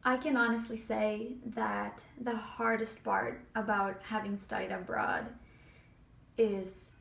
I can honestly say that the hardest part about having studied abroad is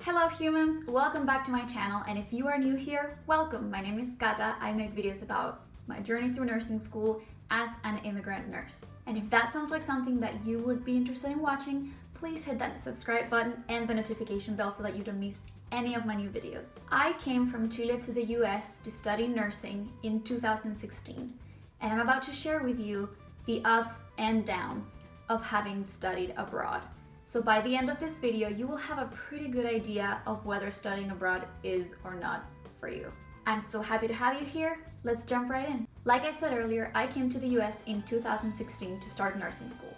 Hello humans, welcome back to my channel, and if you are new here, welcome. My name is Kata. I make videos about my journey through nursing school as an immigrant nurse. And if that sounds like something that you would be interested in watching, please hit that subscribe button and the notification bell so that you don't miss any of my new videos. I came from Chile to the US to study nursing in 2016, and I'm about to share with you the ups and downs of having studied abroad. So by the end of this video, you will have a pretty good idea of whether studying abroad is or not for you. I'm so happy to have you here. Let's jump right in. Like I said earlier, I came to the US in 2016 to start nursing school.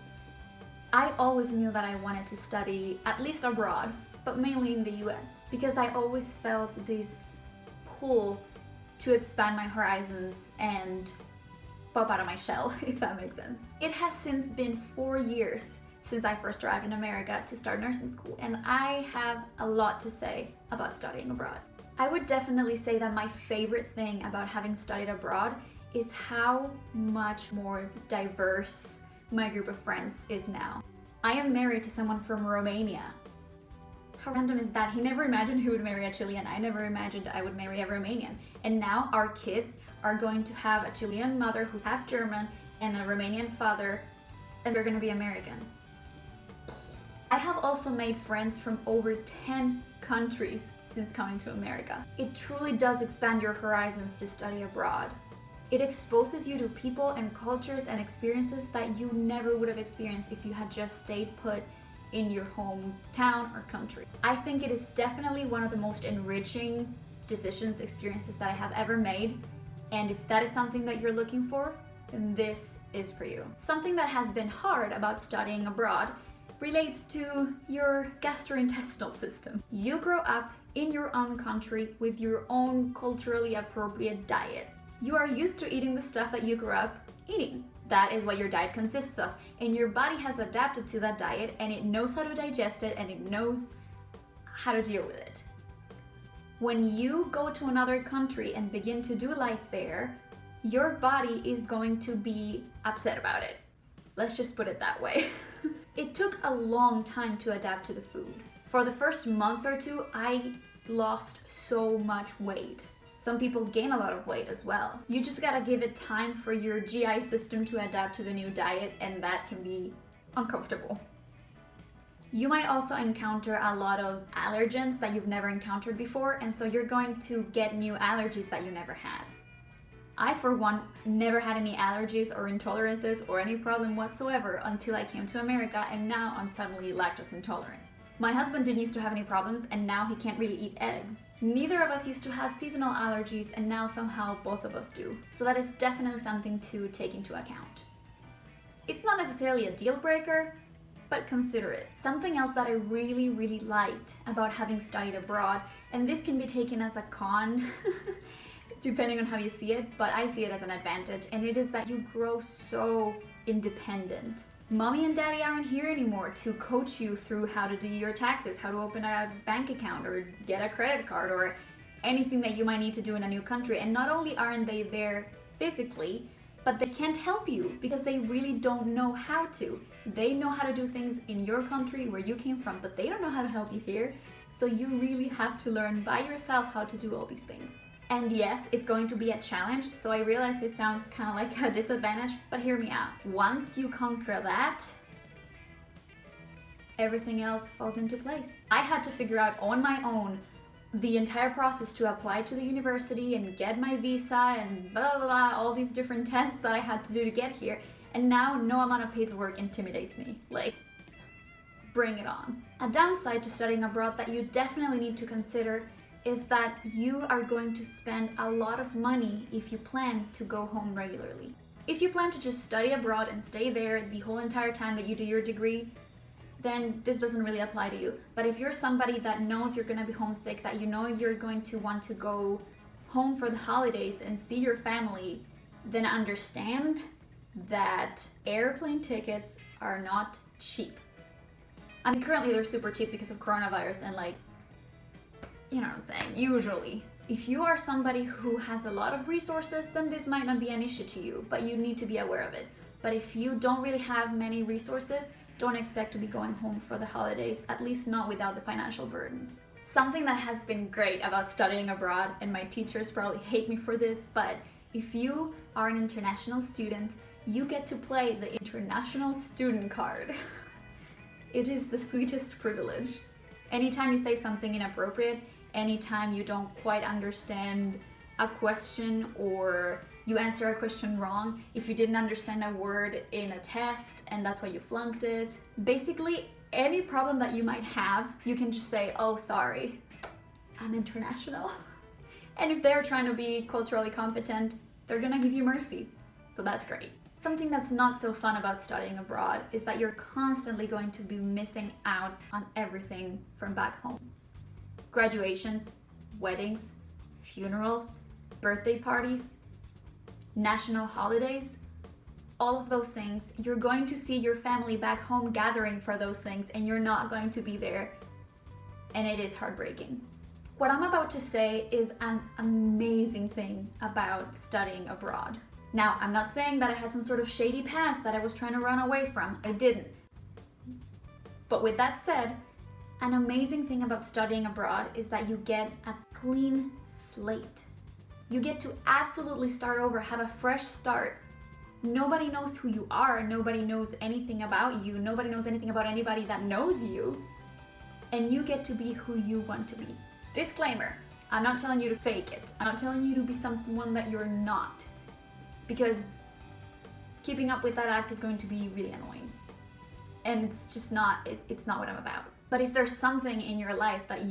I always knew that I wanted to study at least abroad, but mainly in the US, because I always felt this pull to expand my horizons and pop out of my shell, if that makes sense. It has since been 4 years since I first arrived in America to start nursing school, and I have a lot to say about studying abroad. I would definitely say that my favorite thing about having studied abroad is how much more diverse my group of friends is now. I am married to someone from Romania. How random is that? He never imagined he would marry a Chilean. I never imagined I would marry a Romanian. And now our kids are going to have a Chilean mother who's half German and a Romanian father, and they're going to be American. I have also made friends from over 10 countries since coming to America. It truly does expand your horizons to study abroad. It exposes you to people and cultures and experiences that you never would have experienced if you had just stayed put in your hometown or country. I think it is definitely one of the most enriching decisions, experiences that I have ever made, and if that is something that you're looking for, then this is for you. Something that has been hard about studying abroad relates to your gastrointestinal system. You grow up in your own country with your own culturally appropriate diet. You are used to eating the stuff that you grew up eating. That is what your diet consists of, and your body has adapted to that diet, and it knows how to digest it, and it knows how to deal with it. When you go to another country and begin to do life there, your body is going to be upset about it. Let's just put it that way. It took a long time to adapt to the food. For the first month or two, I lost so much weight. Some people gain a lot of weight as well. You just gotta give it time for your GI system to adapt to the new diet, and that can be uncomfortable. You might also encounter a lot of allergens that you've never encountered before, and so you're going to get new allergies that you never had. I, for one, never had any allergies or intolerances or any problem whatsoever until I came to America, and now I'm suddenly lactose intolerant. My husband didn't used to have any problems, and now he can't really eat eggs. Neither of us used to have seasonal allergies, and now somehow both of us do. So that is definitely something to take into account. It's not necessarily a deal breaker, but consider it. Something else that I really liked about having studied abroad, and this can be taken as a con, depending on how you see it, but I see it as an advantage, and it is that you grow so independent. Mommy and daddy aren't here anymore to coach you through how to do your taxes, how to open a bank account or get a credit card or anything that you might need to do in a new country. And not only aren't they there physically, but they can't help you because they really don't know how to. They know how to do things in your country where you came from, but they don't know how to help you here. So you really have to learn by yourself how to do all these things. And yes, it's going to be a challenge, so I realize this sounds kind of like a disadvantage, but hear me out. Once you conquer that, everything else falls into place. I had to figure out on my own the entire process to apply to the university and get my visa and blah, blah, blah, all these different tests that I had to do to get here, and now no amount of paperwork intimidates me. Like, bring it on. A downside to studying abroad that you definitely need to consider is that you are going to spend a lot of money if you plan to go home regularly. If you plan to just study abroad and stay there the whole entire time that you do your degree, then this doesn't really apply to you. But if you're somebody that knows you're gonna be homesick, that you know you're going to want to go home for the holidays and see your family, then understand that airplane tickets are not cheap. I mean, currently they're super cheap because of coronavirus and like, you know what I'm saying, usually. If you are somebody who has a lot of resources, then this might not be an issue to you, but you need to be aware of it. But if you don't really have many resources, don't expect to be going home for the holidays, at least not without the financial burden. Something that has been great about studying abroad, and my teachers probably hate me for this, but if you are an international student, you get to play the international student card. It is the sweetest privilege. Anytime you say something inappropriate, anytime you don't quite understand a question or you answer a question wrong, if you didn't understand a word in a test and that's why you flunked it. Basically, any problem that you might have, you can just say, oh, sorry, I'm international. And if they're trying to be culturally competent, they're gonna give you mercy. So that's great. Something that's not so fun about studying abroad is that you're constantly going to be missing out on everything from back home. Graduations, weddings, funerals, birthday parties, national holidays, all of those things. You're going to see your family back home gathering for those things and you're not going to be there, and it is heartbreaking. What I'm about to say is an amazing thing about studying abroad. Now, I'm not saying that I had some sort of shady past that I was trying to run away from. I didn't. But with that said, an amazing thing about studying abroad is that you get a clean slate. You get to absolutely start over, have a fresh start. Nobody knows who you are, nobody knows anything about you, nobody knows anything about anybody that knows you, and you get to be who you want to be. Disclaimer, I'm not telling you to fake it. I'm not telling you to be someone that you're not, because keeping up with that act is going to be really annoying. And it's just not, it's not what I'm about. But if there's something in your life that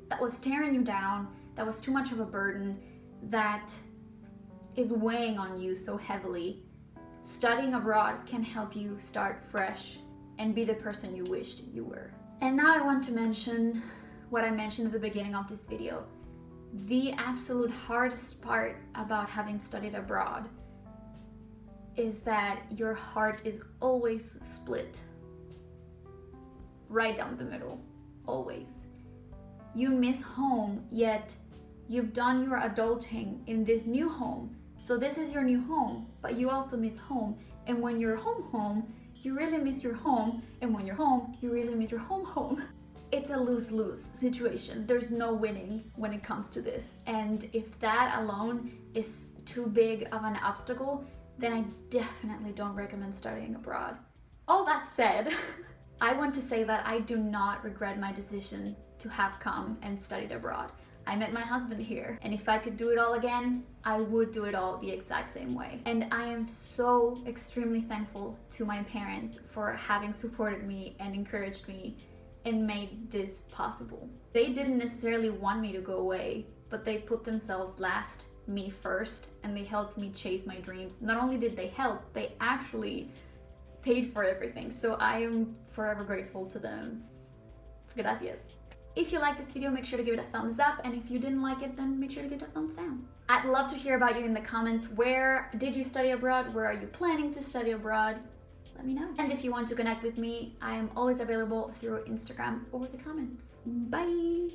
that was tearing you down, that was too much of a burden, that is weighing on you so heavily, studying abroad can help you start fresh and be the person you wished you were. And now I want to mention what I mentioned at the beginning of this video. The absolute hardest part about having studied abroad is that your heart is always split. Right down the middle, always. You miss home, yet you've done your adulting in this new home. So this is your new home, but you also miss home. And when you're home, you really miss your home. And when you're home, you really miss your home. It's a lose-lose situation. There's no winning when it comes to this. And if that alone is too big of an obstacle, then I definitely don't recommend studying abroad. All that said, I want to say that I do not regret my decision to have come and studied abroad. I met my husband here, and if I could do it all again, I would do it all the exact same way. And I am so extremely thankful to my parents for having supported me and encouraged me and made this possible. They didn't necessarily want me to go away, but they put themselves last, me first, and they helped me chase my dreams. Not only did they help, they actually paid for everything. So I am forever grateful to them. Gracias. If you like this video, make sure to give it a thumbs up, and if you didn't like it, then make sure to give it a thumbs down. I'd love to hear about you in the comments. Where did you study abroad? Where are you planning to study abroad? Let me know. And if you want to connect with me, I am always available through Instagram or the comments. Bye!